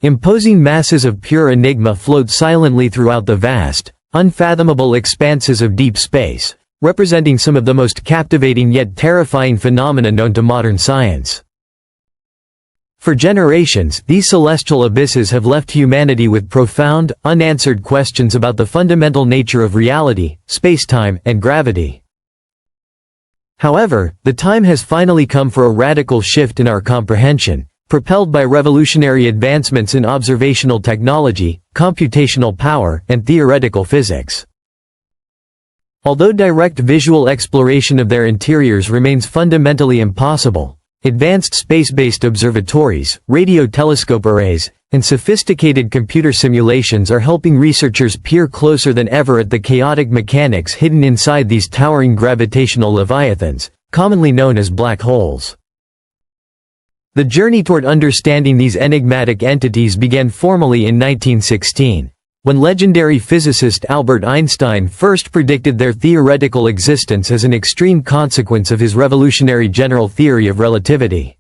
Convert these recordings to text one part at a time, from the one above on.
Imposing masses of pure enigma float silently throughout the vast, unfathomable expanses of deep space, representing some of the most captivating yet terrifying phenomena known to modern science. For generations, these celestial abysses have left humanity with profound, unanswered questions about the fundamental nature of reality, space-time, and gravity. However, the time has finally come for a radical shift in our comprehension, propelled by revolutionary advancements in observational technology, computational power, and theoretical physics. Although direct visual exploration of their interiors remains fundamentally impossible, advanced space-based observatories, radio telescope arrays, and sophisticated computer simulations are helping researchers peer closer than ever at the chaotic mechanics hidden inside these towering gravitational leviathans, commonly known as black holes. The journey toward understanding these enigmatic entities began formally in 1916, when legendary physicist Albert Einstein first predicted their theoretical existence as an extreme consequence of his revolutionary general theory of relativity.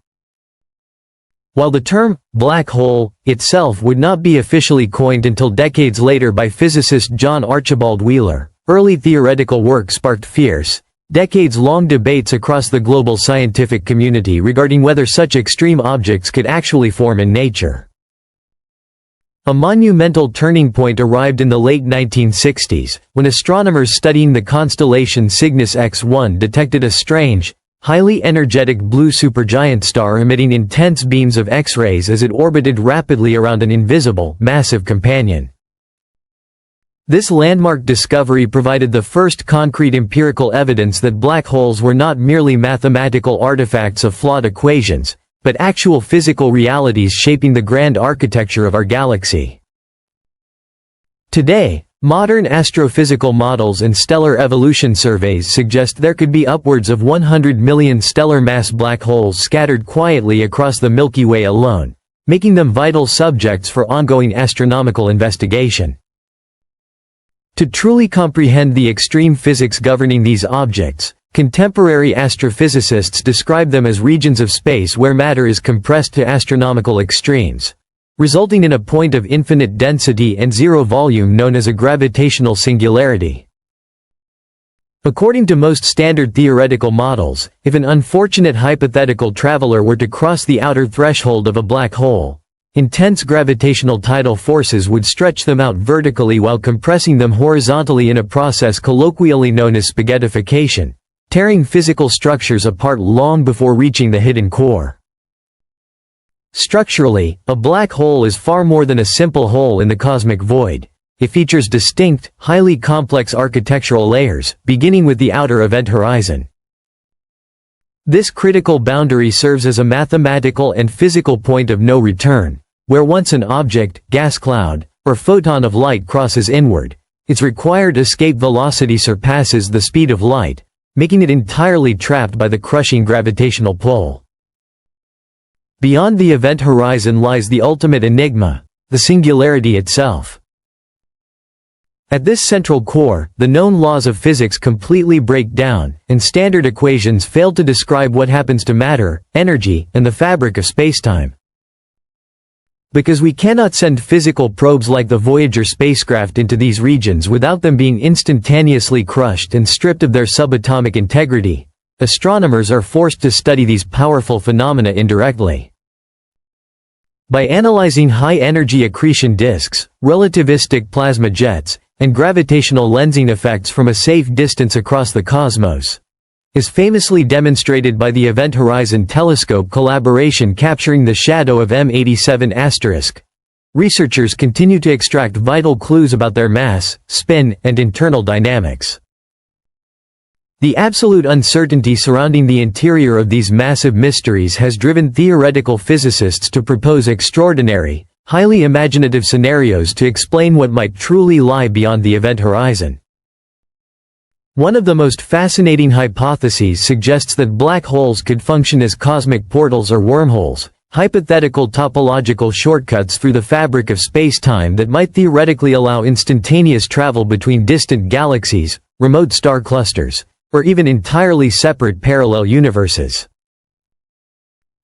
While the term black hole itself would not be officially coined until decades later by physicist John Archibald Wheeler, early theoretical work sparked fierce, decades-long debates across the global scientific community regarding whether such extreme objects could actually form in nature. A monumental turning point arrived in the late 1960s, when astronomers studying the constellation Cygnus X1 detected a strange, highly energetic blue supergiant star emitting intense beams of X-rays as it orbited rapidly around an invisible, massive companion. This landmark discovery provided the first concrete empirical evidence that black holes were not merely mathematical artifacts of flawed equations, but actual physical realities shaping the grand architecture of our galaxy. Today, modern astrophysical models and stellar evolution surveys suggest there could be upwards of 100 million stellar mass black holes scattered quietly across the Milky Way alone, making them vital subjects for ongoing astronomical investigation. To truly comprehend the extreme physics governing these objects, contemporary astrophysicists describe them as regions of space where matter is compressed to astronomical extremes, resulting in a point of infinite density and zero volume known as a gravitational singularity. According to most standard theoretical models, if an unfortunate hypothetical traveler were to cross the outer threshold of a black hole, intense gravitational tidal forces would stretch them out vertically while compressing them horizontally in a process colloquially known as spaghettification, tearing physical structures apart long before reaching the hidden core. Structurally, a black hole is far more than a simple hole in the cosmic void. It features distinct, highly complex architectural layers, beginning with the outer event horizon. This critical boundary serves as a mathematical and physical point of no return, where once an object, gas cloud, or photon of light crosses inward, its required escape velocity surpasses the speed of light, making it entirely trapped by the crushing gravitational pull. Beyond the event horizon lies the ultimate enigma, the singularity itself. At this central core, the known laws of physics completely break down, and standard equations fail to describe what happens to matter, energy, and the fabric of spacetime. Because we cannot send physical probes like the Voyager spacecraft into these regions without them being instantaneously crushed and stripped of their subatomic integrity, astronomers are forced to study these powerful phenomena indirectly. By analyzing high-energy accretion disks, relativistic plasma jets, and gravitational lensing effects from a safe distance across the cosmos, is famously demonstrated by the Event Horizon Telescope collaboration capturing the shadow of M87*. Researchers continue to extract vital clues about their mass, spin, and internal dynamics. The absolute uncertainty surrounding the interior of these massive mysteries has driven theoretical physicists to propose extraordinary, highly imaginative scenarios to explain what might truly lie beyond the event horizon. One of the most fascinating hypotheses suggests that black holes could function as cosmic portals or wormholes, hypothetical topological shortcuts through the fabric of space-time that might theoretically allow instantaneous travel between distant galaxies, remote star clusters, or even entirely separate parallel universes.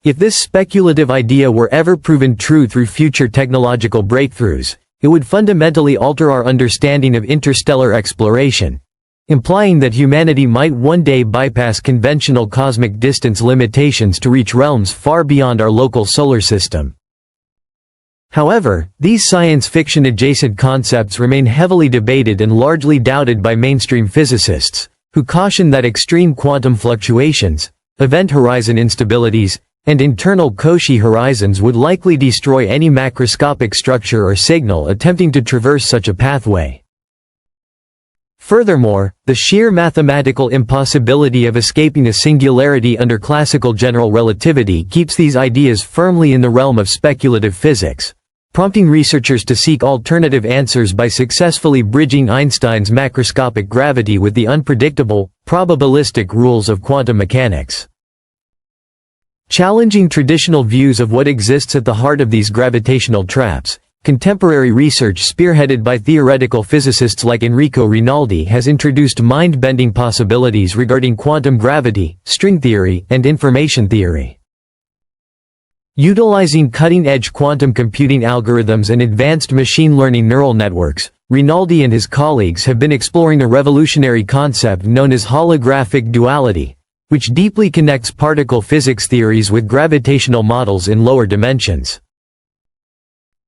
If this speculative idea were ever proven true through future technological breakthroughs, it would fundamentally alter our understanding of interstellar exploration, implying that humanity might one day bypass conventional cosmic distance limitations to reach realms far beyond our local solar system. However, these science fiction-adjacent concepts remain heavily debated and largely doubted by mainstream physicists, who caution that extreme quantum fluctuations, event horizon instabilities, and internal Cauchy horizons would likely destroy any macroscopic structure or signal attempting to traverse such a pathway. Furthermore, the sheer mathematical impossibility of escaping a singularity under classical general relativity keeps these ideas firmly in the realm of speculative physics, prompting researchers to seek alternative answers by successfully bridging Einstein's macroscopic gravity with the unpredictable, probabilistic rules of quantum mechanics. Challenging traditional views of what exists at the heart of these gravitational traps, contemporary research spearheaded by theoretical physicists like Enrico Rinaldi has introduced mind-bending possibilities regarding quantum gravity, string theory, and information theory. Utilizing cutting-edge quantum computing algorithms and advanced machine learning neural networks, Rinaldi and his colleagues have been exploring a revolutionary concept known as holographic duality, which deeply connects particle physics theories with gravitational models in lower dimensions.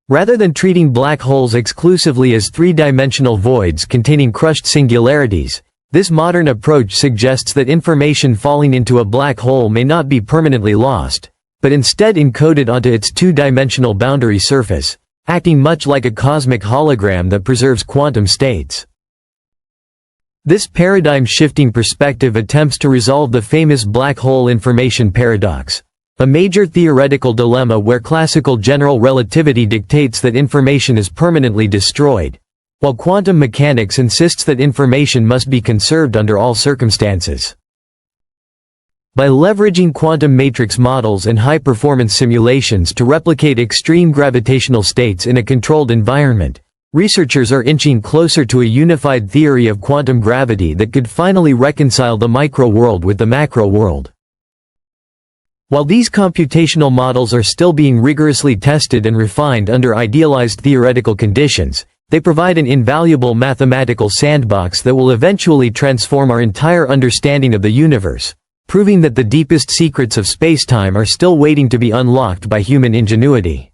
Rather than treating black holes exclusively as three-dimensional voids containing crushed singularities, this modern approach suggests that information falling into a black hole may not be permanently lost, but instead encoded onto its two-dimensional boundary surface, acting much like a cosmic hologram that preserves quantum states. This paradigm-shifting perspective attempts to resolve the famous black hole information paradox, a major theoretical dilemma where classical general relativity dictates that information is permanently destroyed, while quantum mechanics insists that information must be conserved under all circumstances. By leveraging quantum matrix models and high-performance simulations to replicate extreme gravitational states in a controlled environment, researchers are inching closer to a unified theory of quantum gravity that could finally reconcile the micro-world with the macro-world. While these computational models are still being rigorously tested and refined under idealized theoretical conditions, they provide an invaluable mathematical sandbox that will eventually transform our entire understanding of the universe, proving that the deepest secrets of spacetime are still waiting to be unlocked by human ingenuity.